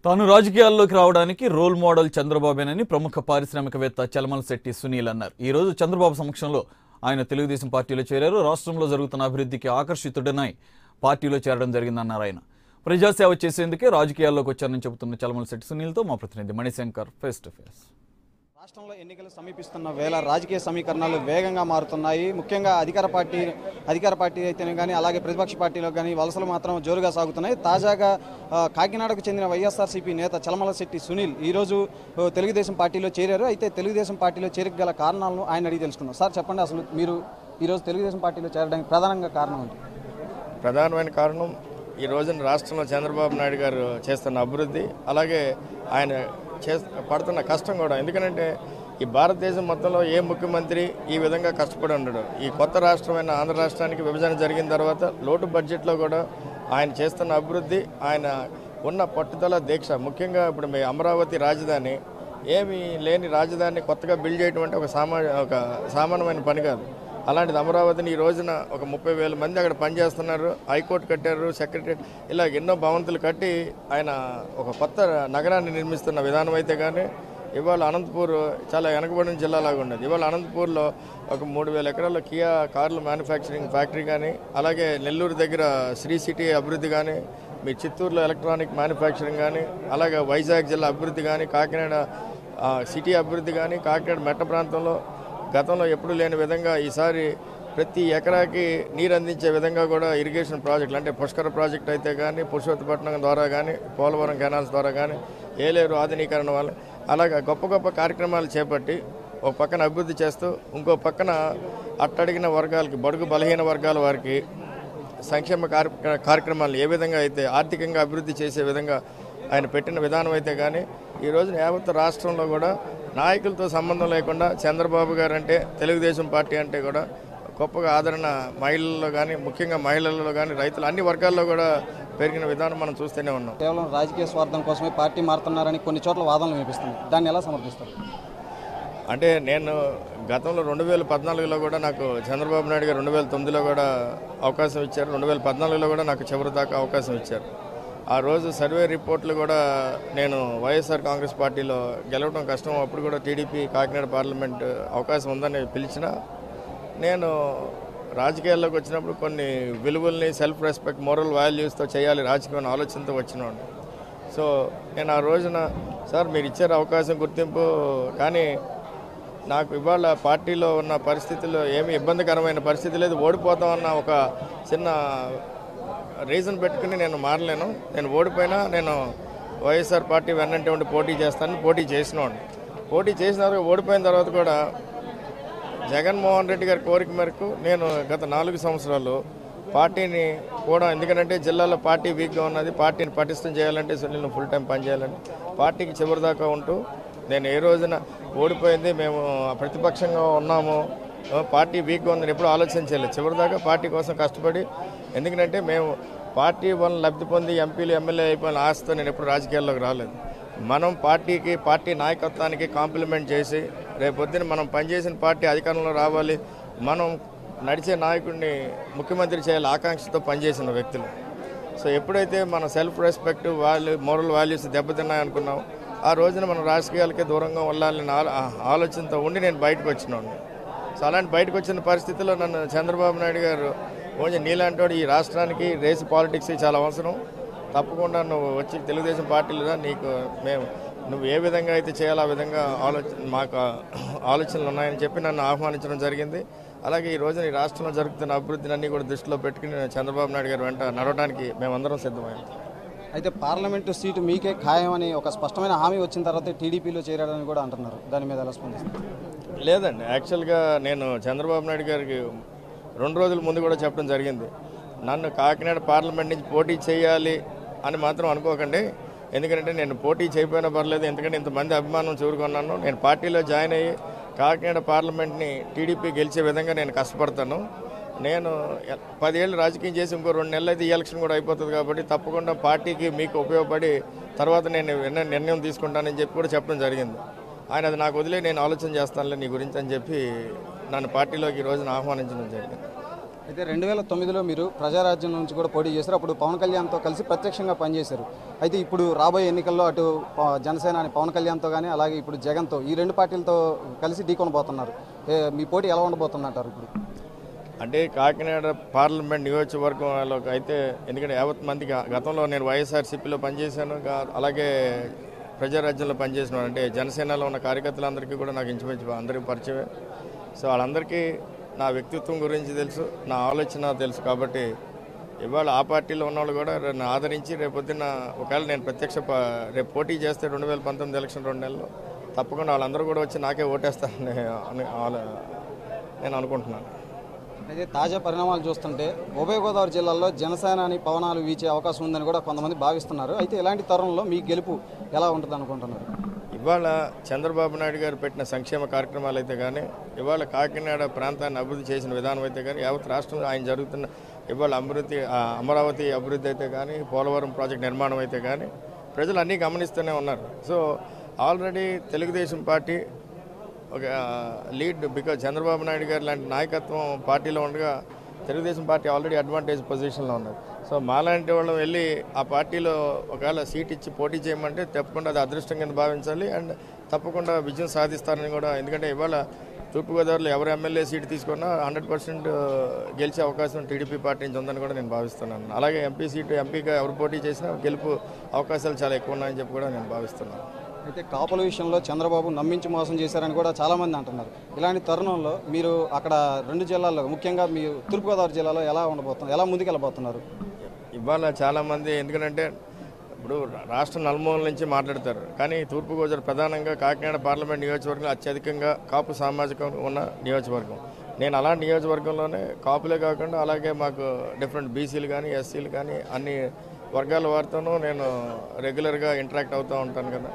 తాను రాజకీయాల్లోకి రావడానికి రోల్ మోడల్ చంద్రబాబేనని ప్రముఖ పారిశ్రామికవేత్త చలమలశెట్టి సునీల్ అన్నారు. ఈ రోజు చంద్రబాబు సమక్షంలో ఆయన తెలుగుదేశం పార్టీలో చేరారు. రాష్ట్రంలో జరుగుతున్న అభివృద్ధికి ఆకర్షితుడనై పార్టీలో చేరడం జరిగిందన్నారు. ఆయన ప్రజాసేవ చేసేందుకే రాజకీయాల్లోకి వచ్చారని చెబుతున్న చలమలశెట్టి సునీల్తో మా ప్రతినిధి మణిశంకర్ ఫేస్ టు ఫేస్. రాష్ట్రంలో ఎన్నికలు సమీపిస్తున్న వేళ రాజకీయ సమీకరణాలు వేగంగా మారుతున్నాయి. ముఖ్యంగా అధికార పార్టీ అయితేనే కానీ అలాగే ప్రతిపక్ష పార్టీలో కానీ వలసలు మాత్రం జోరుగా సాగుతున్నాయి. తాజాగా కాకినాడకు చెందిన వైఎస్ఆర్సీపీ నేత చలమలశెట్టి సునీల్ ఈరోజు తెలుగుదేశం పార్టీలో చేరారు. అయితే తెలుగుదేశం పార్టీలో చేరిక గల కారణాలను ఆయన అడిగి తెలుసుకుందాం. సార్ చెప్పండి, అసలు మీరు ఈరోజు తెలుగుదేశం పార్టీలో చేరడానికి ప్రధానంగా కారణం ఏంటి? ప్రధానమైన కారణం ఈ రోజున రాష్ట్రంలో చంద్రబాబు నాయుడు గారు చేస్తున్న అభివృద్ధి, అలాగే ఆయన పడుతున్న కష్టం కూడా. ఎందుకంటే ఈ భారతదేశం మొత్తంలో ఏ ముఖ్యమంత్రి ఈ విధంగా కష్టపడి ఉండడు. ఈ కొత్త రాష్ట్రమైన ఆంధ్ర రాష్ట్రానికి విభజన జరిగిన తర్వాత లోటు బడ్జెట్లో కూడా ఆయన చేస్తున్న అభివృద్ధి, ఆయన ఉన్న పట్టుదల దీక్ష, ముఖ్యంగా ఇప్పుడు మీ అమరావతి రాజధాని ఏమీ లేని రాజధానిని కొత్తగా బిల్డ్ చేయడం అంటే ఒక సామాన్యమైన పని కాదు. అలాంటిది అమరావతిని ఈ రోజున ఒక 30,000 మంది అక్కడ పనిచేస్తున్నారు. హైకోర్టు కట్టారు, సెక్రటరీ, ఇలా ఎన్నో భవంతులు కట్టి ఆయన ఒక కొత్త నగరాన్ని నిర్మిస్తున్న విధానం అయితే కానీ ఇవాళ అనంతపూర్ చాలా వెనకబడిన జిల్లాలాగా ఉండేది. ఇవాళ అనంతపూర్లో ఒక 3,000 ఎకరాల్లో కియా కార్లు మ్యానుఫ్యాక్చరింగ్ ఫ్యాక్టరీ కానీ, అలాగే నెల్లూరు దగ్గర శ్రీ సిటీ అభివృద్ధి కానీ, మీ చిత్తూరులో ఎలక్ట్రానిక్ మ్యానుఫ్యాక్చరింగ్ కానీ, అలాగే వైజాగ్ జిల్లా అభివృద్ధి కానీ, కాకినాడ సిటీ అభివృద్ధి కానీ, కాకినాడ మెట్ట ప్రాంతంలో గతంలో ఎప్పుడూ లేని విధంగా ఈసారి ప్రతి ఎకరాకి నీరు అందించే విధంగా కూడా ఇరిగేషన్ ప్రాజెక్టులు, అంటే పుష్కర ప్రాజెక్ట్ అయితే కానీ, పురుషోత్తపట్నం ద్వారా కానీ, పోలవరం కెనాల్స్ ద్వారా కానీ, ఏలేరు ఆధునీకరణ వల్ల అలాగే గొప్ప గొప్ప కార్యక్రమాలు చేపట్టి ఒక పక్కన అభివృద్ధి చేస్తూ ఇంకో పక్కన అట్టడిగిన వర్గాలకి, బడుగు బలహీన వర్గాల వారికి సంక్షేమ కార్యక్రమాలు ఏ విధంగా అయితే ఆర్థికంగా అభివృద్ధి చేసే విధంగా ఆయన పెట్టిన విధానం అయితే కానీ ఈ రోజున యావత్ రాష్ట్రంలో కూడా నాయకులతో సంబంధం లేకుండా చంద్రబాబు గారు అంటే, తెలుగుదేశం పార్టీ అంటే కూడా గొప్పగా ఆదరణ మహిళల్లో కానీ, ముఖ్యంగా మహిళల్లో కానీ, రైతులు అన్ని వర్గాల్లో కూడా పెరిగిన విధానం మనం చూస్తూనే ఉన్నాం. కేవలం రాజకీయ స్వార్థం కోసమే పార్టీ మారుతున్నారని కొన్ని చోట్ల వాదనలు వినిపిస్తుంది. దాన్ని ఎలా సమర్థిస్తారు? అంటే నేను గతంలో 2014లో కూడా నాకు చంద్రబాబు నాయుడు గారు 2009లో కూడా అవకాశం ఇచ్చారు. 2014లో కూడా నాకు చివరి దాకా అవకాశం ఇచ్చారు. ఆ రోజు సర్వే రిపోర్ట్లు కూడా నేను వైఎస్ఆర్ కాంగ్రెస్ పార్టీలో గెలవడం కష్టం, అప్పుడు కూడా టీడీపీ కాకినాడ పార్లమెంట్ అవకాశం ఉందని పిలిచిన నేను రాజకీయాల్లోకి వచ్చినప్పుడు కొన్ని విలువల్ని, సెల్ఫ్ రెస్పెక్ట్, మోరల్ వాల్యూస్తో చేయాలి రాజకీయం ఆలోచనతో వచ్చినాను. సో నేను ఆ రోజున సార్ మీరు ఇచ్చారు అవకాశం, గుర్తింపు, కానీ నాకు ఇవాళ పార్టీలో ఉన్న పరిస్థితుల్లో ఏమీ ఇబ్బందికరమైన పరిస్థితి లేదు, ఓడిపోతామన్న ఒక చిన్న రీజన్ పెట్టుకుని నేను మారలేను. నేను ఓడిపోయినా నేను వైఎస్ఆర్ పార్టీ వెన్నంటే ఉండి పోటీ చేస్తానని పోటీ చేసినాను. పోటీ చేసిన తర్వాత ఓడిపోయిన తర్వాత కూడా జగన్మోహన్ రెడ్డి గారి కోరిక మేరకు నేను గత 4 సంవత్సరాలు పార్టీని కూడా, ఎందుకంటే జిల్లాలో పార్టీ వీక్గా ఉన్నది, పార్టీని పటిష్టం చేయాలంటే సునీల్ ఫుల్ టైం పనిచేయాలని పార్టీకి చివరిదాకా ఉంటూ, నేను ఏ రోజున ఓడిపోయింది మేము ప్రతిపక్షంగా ఉన్నాము, పార్టీ వీక్గా ఉందని ఎప్పుడు ఆలోచన చేయలేదు. చివరిదాకా పార్టీ కోసం కష్టపడి, ఎందుకంటే మేము పార్టీ వల్ల లబ్ధి పొంది ఎంపీలు ఎమ్మెల్యే అయిపోయిన ఆశతో నేను ఎప్పుడు రాజకీయాల్లోకి రాలేదు. మనం పార్టీకి, పార్టీ నాయకత్వానికి కాంప్లిమెంట్ చేసి రేపొద్దున మనం పనిచేసిన పార్టీ అధికారంలో రావాలి, మనం నడిచే నాయకుడిని ముఖ్యమంత్రి చేయాలి ఆకాంక్షతో పనిచేసిన వ్యక్తులు. సో ఎప్పుడైతే మన సెల్ఫ్ రెస్పెక్ట్, మోరల్ వాల్యూస్ దెబ్బతిన్నాయనుకున్నాం, ఆ రోజున మన రాజకీయాలకే దూరంగా వెళ్ళాలని ఆలోచనతో ఉండి నేను బయటకు వచ్చినాను. సో అలాంటి బయటకు వచ్చిన పరిస్థితుల్లో నన్ను చంద్రబాబు నాయుడు గారు కొంచెం నీలాంటి ఈ రాష్ట్రానికి రేస్ పాలిటిక్స్ చాలా అవసరం, తప్పకుండా నువ్వు వచ్చి తెలుగుదేశం పార్టీలో నువ్వు ఏ విధంగా అయితే చేయాలో ఆ విధంగా మాకు ఆలోచనలు ఉన్నాయని చెప్పి నన్ను ఆహ్వానించడం జరిగింది. అలాగే ఈ రోజున ఈ రాష్ట్రంలో జరుగుతున్న అభివృద్ధిని అన్నీ కూడా దృష్టిలో పెట్టుకుని చంద్రబాబు నాయుడు గారు వెంట నడవడానికి మేమందరం సిద్ధమైంది. అయితే పార్లమెంటు సీటు మీకే ఖాయమని ఒక స్పష్టమైన హామీ వచ్చిన తర్వాత టీడీపీలో చేరాడని కూడా అంటున్నారు. దాని మీద ఎలా స్పందిస్తారు? లేదండి, యాక్చువల్గా నేను చంద్రబాబు నాయుడు గారికి 2 రోజుల ముందు కూడా చెప్పడం జరిగింది, నన్ను కాకినాడ పార్లమెంట్ నుంచి పోటీ చేయాలి అని మాత్రం అనుకోకండి, ఎందుకంటే నేను పోటీ చేయకపోయినా పర్లేదు, ఎందుకంటే ఇంతమంది అభిమానం చూరుకున్నాను. నేను పార్టీలో జాయిన్ అయ్యి కాకినాడ పార్లమెంట్ని టీడీపీ గెలిచే విధంగా నేను కష్టపడతాను. నేను 10 ఏళ్ళు రాజకీయం చేసి ఇంకో 2 నెలలు అయితే ఈ ఎలక్షన్ కూడా అయిపోతుంది, కాబట్టి తప్పకుండా పార్టీకి మీకు ఉపయోగపడి తర్వాత నేను నిర్ణయం తీసుకుంటానని చెప్పి కూడా చెప్పడం జరిగింది. ఆయన అది నాకు వదిలే నేను ఆలోచన చేస్తానులే నీ గురించి అని చెప్పి నన్ను పార్టీలోకి ఈ రోజున ఆహ్వానించడం జరిగింది. అయితే 2009లో మీరు ప్రజారాజ్యం నుంచి కూడా పోటీ చేశారు. అప్పుడు పవన్ కళ్యాణ్తో కలిసి ప్రత్యక్షంగా పనిచేశారు. అయితే ఇప్పుడు రాబోయే ఎన్నికల్లో అటు జనసేన అని పవన్ కళ్యాణ్తో కానీ అలాగే ఇప్పుడు జగన్తో ఈ రెండు పార్టీలతో కలిసి ఢీకొనబోతున్నారు. మీ పోటీ ఎలా ఉండబోతుందంటారు ఇప్పుడు? అంటే కాకినాడ పార్లమెంట్ నియోజకవర్గంలోకి అయితే ఎందుకంటే యావత్ మందికి గతంలో నేను వైఎస్ఆర్సీపీలో పనిచేశాను, అలాగే ప్రజారాజ్యంలో పనిచేసిన అంటే జనసేనలో ఉన్న కార్యకర్తలందరికీ కూడా నాకు ఇంచుమించు అందరికీ పరిచయమే. సో వాళ్ళందరికీ నా వ్యక్తిత్వం గురించి తెలుసు, నా ఆలోచన తెలుసు. కాబట్టి ఇవాళ ఆ పార్టీలో ఉన్నవాళ్ళు కూడా నన్ను ఆదరించి రేపొద్దున ఒకవేళ నేను రేపు పోటీ చేస్తే 2019 ఎలక్షన్ 2 నెలల్లో తప్పకుండా వాళ్ళందరూ కూడా వచ్చి నాకే ఓటేస్తారని నేను అనుకుంటున్నాను. అయితే తాజా పరిణామాలు చూస్తుంటే ఉభయ గోదావరి జిల్లాల్లో జనసేనాని పవనాలు వీచే అవకాశం ఉందని కూడా కొంతమంది భావిస్తున్నారు. అయితే ఇలాంటి తరుణంలో మీ గెలుపు ఎలా ఉంటుంది అనుకుంటున్నారు? ఇవాళ చంద్రబాబు నాయుడు గారు పెట్టిన సంక్షేమ కార్యక్రమాలు అయితే కానీ, ఇవాళ కాకినాడ ప్రాంతాన్ని అభివృద్ధి చేసిన విధానం అయితే కానీ, యావత్ రాష్ట్రంలో ఆయన జరుగుతున్న ఇవాళ అమరావతి అభివృద్ధి అయితే కానీ, పోలవరం ప్రాజెక్ట్ నిర్మాణం అయితే కానీ ప్రజలు అన్నీ గమనిస్తూనే ఉన్నారు. సో ఆల్రెడీ తెలుగుదేశం పార్టీ ఒక లీడ్ బికాజ్ చంద్రబాబు నాయుడు గారు లాంటి నాయకత్వం పార్టీలో ఉండగా తెలుగుదేశం పార్టీ ఆల్రెడీ అడ్వాంటేజ్ పొజిషన్లో ఉన్నది. సో మాలాంటి వాళ్ళం వెళ్ళి ఆ పార్టీలో ఒకవేళ సీట్ ఇచ్చి పోటీ చేయమంటే తప్పకుండా అది అదృష్టం కింద భావించాలి అండ్ తప్పకుండా విజయం సాధిస్తారని కూడా. ఎందుకంటే ఇవాళ తూర్పుగోదావరిలో ఎవరు ఎమ్మెల్యే సీట్ తీసుకున్నా 100% గెలిచే అవకాశం టీడీపీ పార్టీ నుంచి ఉందని కూడా నేను భావిస్తున్నాను. అలాగే ఎంపీ సీటు ఎంపీగా ఎవరు పోటీ చేసినా గెలుపు అవకాశాలు చాలా ఎక్కువ ఉన్నాయని చెప్పి కూడా నేను భావిస్తున్నాను. అయితే కాపుల విషయంలో చంద్రబాబు నమ్మించి మోసం చేశారని కూడా చాలామంది అంటున్నారు. ఇలాంటి తరుణంలో మీరు అక్కడ 2 జిల్లాల్లో ముఖ్యంగా మీ తూర్పుగోదావరి జిల్లాలో ఎలా ముందుకెళ్ళబోతున్నారు? ఇవాళ చాలామంది ఎందుకంటే ఇప్పుడు రాష్ట్ర నలుమూలల నుంచి మాట్లాడతారు, కానీ తూర్పుగోదావరి ప్రధానంగా కాకినాడ పార్లమెంట్ నియోజకవర్గం అత్యధికంగా కాపు సామాజికం ఉన్న నియోజకవర్గం. నేను అలాంటి నియోజకవర్గంలోనే కాపులే కాకుండా అలాగే మాకు డిఫరెంట్ బీసీలు కానీ ఎస్సీలు కానీ అన్ని వర్గాల వారితోనూ నేను రెగ్యులర్గా ఇంటరాక్ట్ అవుతూ ఉంటాను కదా.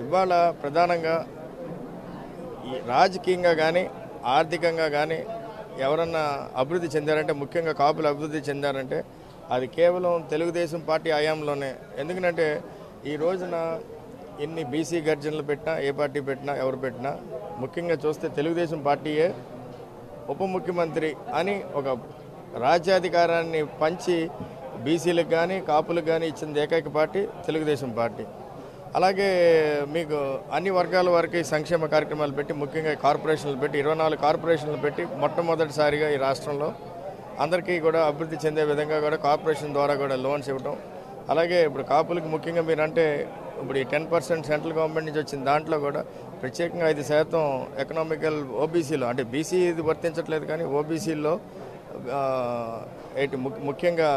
ఇవాళ ప్రధానంగా ఈ రాజకీయంగా కానీ ఆర్థికంగా కానీ ఎవరన్నా అభివృద్ధి చెందారంటే, ముఖ్యంగా కాపులు అభివృద్ధి చెందారంటే అది కేవలం తెలుగుదేశం పార్టీ హయాంలోనే. ఎందుకంటే ఈ రోజున ఎన్ని బీసీ గర్జనలు పెట్టినా, ఏ పార్టీ పెట్టినా, ఎవరు పెట్టినా ముఖ్యంగా చూస్తే తెలుగుదేశం పార్టీయే ఉప ముఖ్యమంత్రి అని ఒక రాజ్యాధికారాన్ని పంచి బీసీలకు కానీ కాపులకు కానీ ఇచ్చింది ఏకైక పార్టీ తెలుగుదేశం పార్టీ. అలాగే మీకు అన్ని వర్గాల వారికి సంక్షేమ కార్యక్రమాలు పెట్టి, ముఖ్యంగా కార్పొరేషన్లు పెట్టి 24 కార్పొరేషన్లు పెట్టి మొట్టమొదటిసారిగా ఈ రాష్ట్రంలో అందరికీ కూడా అభివృద్ధి చెందే విధంగా కూడా కార్పొరేషన్ ద్వారా కూడా లోన్స్ ఇవ్వడం. అలాగే ఇప్పుడు కాపులకి ముఖ్యంగా మీరంటే ఇప్పుడు ఈ 10% సెంట్రల్ గవర్నమెంట్ నుంచి వచ్చిన దాంట్లో కూడా ప్రత్యేకంగా 5% ఎకనామికల్ ఓబీసీలో, అంటే బీసీ ఇది వర్తించట్లేదు కానీ ఓబీసీల్లో ముఖ్యంగా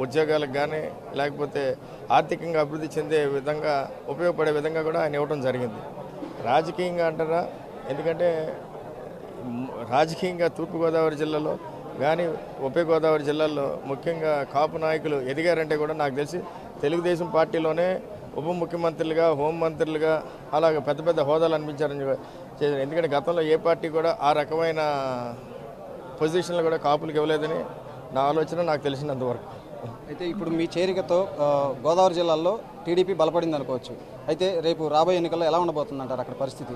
ఉద్యోగాలకు కానీ లేకపోతే ఆర్థికంగా అభివృద్ధి చెందే విధంగా ఉపయోగపడే విధంగా కూడా ఆయన ఇవ్వడం జరిగింది. రాజకీయంగా అంటారా, ఎందుకంటే రాజకీయంగా తూర్పుగోదావరి జిల్లాలో కానీ ఉభయ గోదావరి జిల్లాల్లో ముఖ్యంగా కాపు నాయకులు ఎదిగారంటే కూడా నాకు తెలిసి తెలుగుదేశం పార్టీలోనే ఉప ముఖ్యమంత్రులుగా, హోంమంత్రులుగా అలాగే పెద్ద పెద్ద హోదాలు అనిపించారని చేశారు. ఎందుకంటే గతంలో ఏ పార్టీ కూడా ఆ రకమైన పొజిషన్లు కూడా కాపులకు ఇవ్వలేదని నా ఆలోచన, నాకు తెలిసినంతవరకు. అయితే ఇప్పుడు మీ చేరికతో గోదావరి జిల్లాలో టీడీపీ బలపడింది అనుకోవచ్చు. అయితే రేపు రాబోయే ఎన్నికల్లో ఎలా ఉండబోతుందంటారు అక్కడ పరిస్థితి?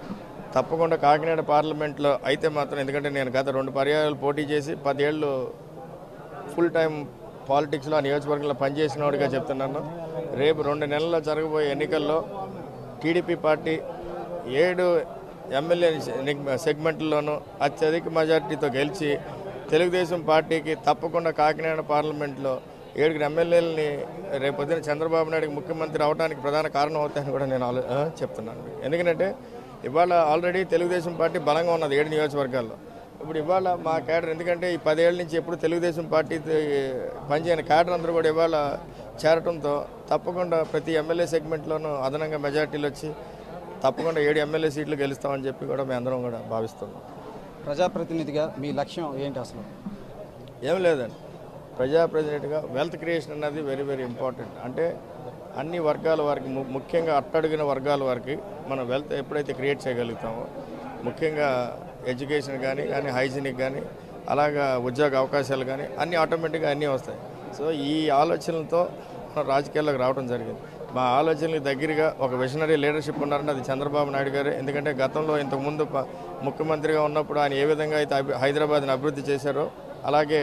తప్పకుండా కాకినాడ పార్లమెంట్లో అయితే మాత్రం, ఎందుకంటే నేను గత 2 పర్యాయాలు పోటీ చేసి 10 ఏళ్ళు ఫుల్ టైం పాలిటిక్స్లో ఆ నియోజకవర్గంలో పనిచేసిన వాడిగా చెప్తున్నాను. రేపు 2 నెలల్లో జరగబోయే ఎన్నికల్లో టీడీపీ పార్టీ 7 ఎమ్మెల్యే సెగ్మెంట్లోనూ అత్యధిక మెజార్టీతో గెలిచి తెలుగుదేశం పార్టీకి తప్పకుండా కాకినాడ పార్లమెంట్లో 7 ఎమ్మెల్యేలని రేపొద్దున చంద్రబాబు నాయుడు ముఖ్యమంత్రి అవడానికి ప్రధాన కారణం అవుతాయని కూడా నేను చెప్తున్నాను. ఎందుకంటే ఇవాళ ఆల్రెడీ తెలుగుదేశం పార్టీ బలంగా ఉన్నది 7 నియోజకవర్గాల్లో. ఇప్పుడు ఇవాళ మా క్యాడర్, ఎందుకంటే ఈ 10 ఏళ్ళ నుంచి ఎప్పుడు తెలుగుదేశం పార్టీ పనిచేయని క్యాడర్ అందరూ కూడా ఇవాళ చేరటంతో తప్పకుండా ప్రతి ఎమ్మెల్యే సెగ్మెంట్లోనూ అదనంగా మెజార్టీలు వచ్చి తప్పకుండా 7 ఎమ్మెల్యే సీట్లు గెలుస్తామని చెప్పి కూడా మేము అందరం కూడా భావిస్తున్నాం. ప్రజాప్రతినిధిగా మీ లక్ష్యం ఏంటి అసలు? ఏం లేదండి, ప్రజాప్రతినిధిగా వెల్త్ క్రియేషన్ అన్నది వెరీ వెరీ ఇంపార్టెంట్. అంటే అన్ని వర్గాల వారికి, ముఖ్యంగా అట్టడుగిన వర్గాల వారికి మనం వెల్త్ ఎప్పుడైతే క్రియేట్ చేయగలుగుతామో, ముఖ్యంగా ఎడ్యుకేషన్ కానీ హైజీనిక్ కానీ అలాగా ఉద్యోగ అవకాశాలు కానీ అన్నీ ఆటోమేటిక్గా అన్నీ వస్తాయి. సో ఈ ఆలోచనలతో మనం రాజకీయాల్లోకి రావడం జరిగింది. మా ఆలోచనలకు దగ్గరగా ఒక విజనరీ లీడర్షిప్ ఉన్నారంటే అది చంద్రబాబు నాయుడు గారే. ఎందుకంటే గతంలో ఇంతకుముందు ముఖ్యమంత్రిగా ఉన్నప్పుడు ఆయన ఏ విధంగా అయితే హైదరాబాద్ని అభివృద్ధి చేశారో అలాగే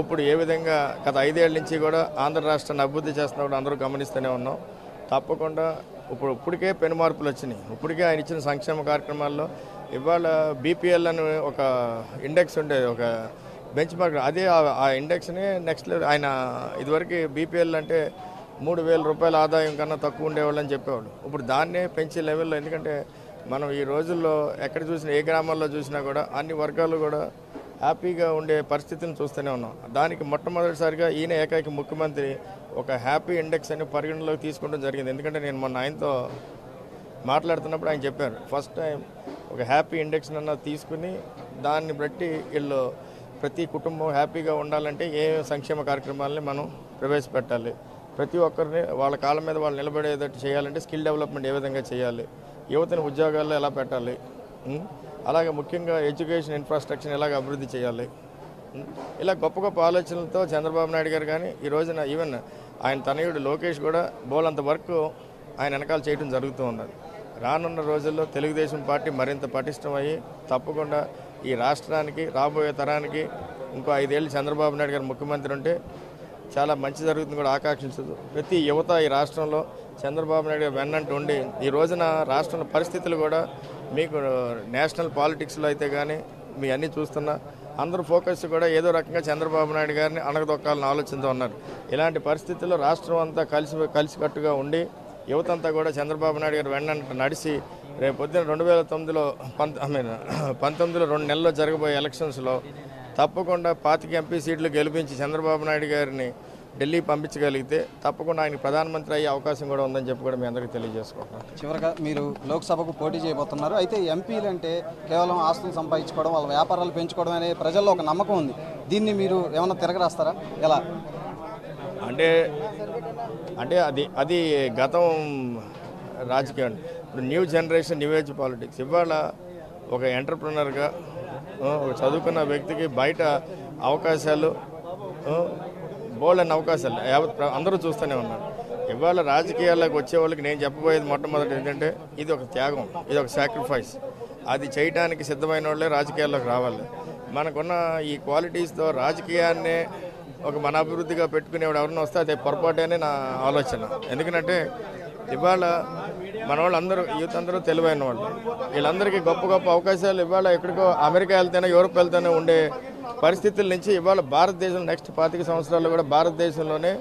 ఇప్పుడు ఏ విధంగా గత 5 ఏళ్ల నుంచి కూడా ఆంధ్ర రాష్ట్రాన్ని అభివృద్ధి చేస్తున్నప్పుడు అందరూ గమనిస్తూనే ఉన్నాం. తప్పకుండా ఇప్పటికే పెను మార్పులు వచ్చినాయి. ఇప్పటికే ఆయన ఇచ్చిన సంక్షేమ కార్యక్రమాల్లో ఇవాళ బీపీఎల్ అని ఒక ఇండెక్స్ ఉండేది, ఒక బెంచ్ మార్క్. అదే ఆ ఇండెక్స్ని నెక్స్ట్ లెవెల్ ఆయన ఇదివరకు బీపీఎల్ అంటే 3,000 రూపాయల ఆదాయం కన్నా తక్కువ ఉండేవాళ్ళని చెప్పేవాళ్ళు. ఇప్పుడు దాన్నే పెంచే లెవెల్లో, ఎందుకంటే మనం ఈ రోజుల్లో ఎక్కడ చూసినా ఏ గ్రామాల్లో చూసినా కూడా అన్ని వర్గాలు కూడా హ్యాపీగా ఉండే పరిస్థితిని చూస్తూనే ఉన్నాం. దానికి మొట్టమొదటిసారిగా ఈయన ఏకైక ముఖ్యమంత్రి ఒక హ్యాపీ ఇండెక్స్ అని పరిగణలోకి తీసుకోవడం జరిగింది. ఎందుకంటే నేను మొన్న ఆయనతో మాట్లాడుతున్నప్పుడు ఆయన చెప్పారు, ఫస్ట్ టైం ఒక హ్యాపీ ఇండెక్స్ అన్న తీసుకుని దాన్ని బట్టి వీళ్ళు ప్రతి కుటుంబం హ్యాపీగా ఉండాలంటే ఏ సంక్షేమ కార్యక్రమాలని మనం ప్రవేశపెట్టాలి, ప్రతి ఒక్కరిని వాళ్ళ కాళ్ళ మీద వాళ్ళు నిలబడేటట్టు చేయాలంటే స్కిల్ డెవలప్మెంట్ ఏ విధంగా చేయాలి, యువతని ఉద్యోగాల్లో ఎలా పెట్టాలి, అలాగే ముఖ్యంగా ఎడ్యుకేషన్ ఇన్ఫ్రాస్ట్రక్చర్ ఎలాగ అభివృద్ధి చేయాలి, ఇలా గొప్ప గొప్ప ఆలోచనలతో చంద్రబాబు నాయుడు గారు కానీ ఈ రోజున ఈవెన్ ఆయన తనయుడు లోకేష్ కూడా బోలంత వర్క్ ఆయన వెనకాల చేయడం జరుగుతూ ఉన్నది. రానున్న రోజుల్లో తెలుగుదేశం పార్టీ మరింత పటిష్టమయ్యి తప్పకుండా ఈ రాష్ట్రానికి రాబోయే తరానికి ఇంకో 5 ఏళ్ళు చంద్రబాబు నాయుడు గారు ముఖ్యమంత్రి ఉంటే చాలా మంచి జరుగుతుంది కూడా ఆకాంక్షించదు. ప్రతి యువత ఈ రాష్ట్రంలో చంద్రబాబు నాయుడు గారు వెన్నంటూ ఉండి ఈ రోజున రాష్ట్రంలో పరిస్థితులు కూడా మీకు నేషనల్ పాలిటిక్స్లో అయితే కానీ మీ అన్నీ చూస్తున్నా అందరూ ఫోకస్ కూడా ఏదో రకంగా చంద్రబాబు నాయుడు గారిని అణగదొక్కాలని ఆలోచనతో ఉన్నారు. ఇలాంటి పరిస్థితుల్లో రాష్ట్రం అంతా కలిసికట్టుగా ఉండి యువతంతా కూడా చంద్రబాబు నాయుడు గారు వెన్నంట నడిచి రేపు పొద్దున 2019లో 2 నెలల్లో జరగబోయే ఎలక్షన్స్లో తప్పకుండా 25 ఎంపీ సీట్లు గెలిపించి చంద్రబాబు నాయుడు గారిని ఢిల్లీ పంపించగలిగితే తప్పకుండా ఆయన ప్రధానమంత్రి అయ్యే అవకాశం కూడా ఉందని చెప్పి కూడా మీ అందరికీ తెలియజేసుకుంటున్నాను. చివరిగా మీరు లోక్సభకు పోటీ చేయబోతున్నారు. అయితే ఎంపీలు అంటే కేవలం ఆస్తులు సంపాదించుకోవడం, వాళ్ళ వ్యాపారాలు పెంచుకోవడం అనే ప్రజల్లో ఒక నమ్మకం ఉంది. దీన్ని మీరు ఏమన్నా తిరగరాస్తారా? ఎలా అంటే అది గతం రాజకీయం. ఇప్పుడు new generation new age politics. ఇవాళ ఒక ఎంటర్ప్రినర్గా ఒక చదువుకున్న వ్యక్తికి బయట అవకాశాలు బోల్డని అవకాశాలు అందరూ చూస్తూనే ఉన్నారు. ఇవాళ రాజకీయాల్లోకి వచ్చే వాళ్ళకి నేను చెప్పబోయేది మొట్టమొదటి ఏంటంటే ఇది ఒక త్యాగం, ఇది ఒక సాక్రిఫైస్. అది చేయడానికి సిద్ధమైన వాళ్ళే రాజకీయాల్లోకి రావాలి. మనకున్న ఈ క్వాలిటీస్తో రాజకీయాన్నే ఒక మన అభివృద్ధిగా పెట్టుకునేవాడు ఎవరైనా వస్తే అదే పొరపాటేనే నా ఆలోచన. ఎందుకంటే ఇవాళ మన వాళ్ళందరూ యూత్ అందరూ తెలివైన వాళ్ళు, వీళ్ళందరికీ గొప్ప గొప్ప అవకాశాలు ఇవాళ ఎక్కడికో అమెరికా వెళ్తేనే యూరోప్ వెళ్తేనే ఉండే పరిస్థితుల నుంచి ఇవాళ భారతదేశం నెక్స్ట్ 25 సంవత్సరాల్లో కూడా భారతదేశంలోనే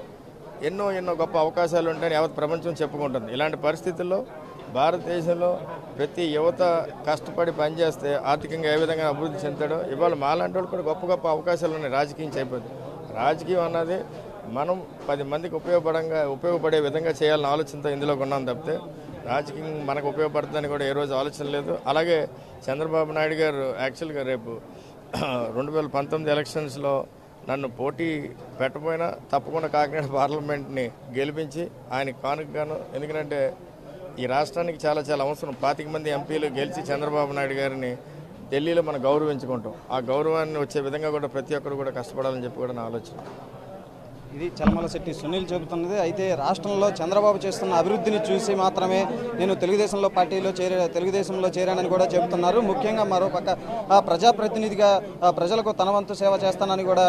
ఎన్నో గొప్ప అవకాశాలు ఉంటాయని యావత్ ప్రపంచం చెప్పుకుంటుంది. ఇలాంటి పరిస్థితుల్లో భారతదేశంలో ప్రతి యువత కష్టపడి పనిచేస్తే ఆర్థికంగా ఏ విధంగా అభివృద్ధి చెందాడో ఇవాళ మాలాంటి వాళ్ళు కూడా గొప్ప గొప్ప అవకాశాలు ఉన్నాయి. రాజకీయం చేయబోద్దు. రాజకీయం అన్నది మనం 10 మందికి ఉపయోగపడే విధంగా చేయాలని ఆలోచనతో ఇందులో కొన్నాం తప్పితే రాజకీయం మనకు ఉపయోగపడుతుందని కూడా ఏ రోజు ఆలోచన లేదు. అలాగే చంద్రబాబు నాయుడు గారు యాక్చువల్గా రేపు 2019 ఎలక్షన్స్లో నన్ను పోటీ పెట్టబోయినా తప్పకుండా కాకినాడ పార్లమెంట్ని గెలిపించి ఆయనకి కానుకగాను, ఎందుకంటే ఈ రాష్ట్రానికి చాలా అవసరం. 25 మంది ఎంపీలు గెలిచి చంద్రబాబు నాయుడు గారిని ఢిల్లీలో మనం గౌరవించుకుంటాం. ఆ గౌరవాన్ని వచ్చే విధంగా కూడా ప్రతి ఒక్కరు కూడా కష్టపడాలని చెప్పి కూడా నా ఆలోచన. ఇది చలమలశెట్టి సునీల్ చెబుతున్నది. అయితే రాష్ట్రంలో చంద్రబాబు చేస్తున్న అభివృద్ధిని చూసి మాత్రమే నేను తెలుగుదేశంలో చేరానని కూడా చెబుతున్నారు. ముఖ్యంగా మరోపక్క ప్రజాప్రతినిధిగా ప్రజలకు తన వంతు సేవ చేస్తానని కూడా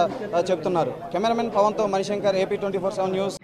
చెబుతున్నారు. కెమెరామెన్ పవన్తో మణిశంకర్, AP 24/7 న్యూస్.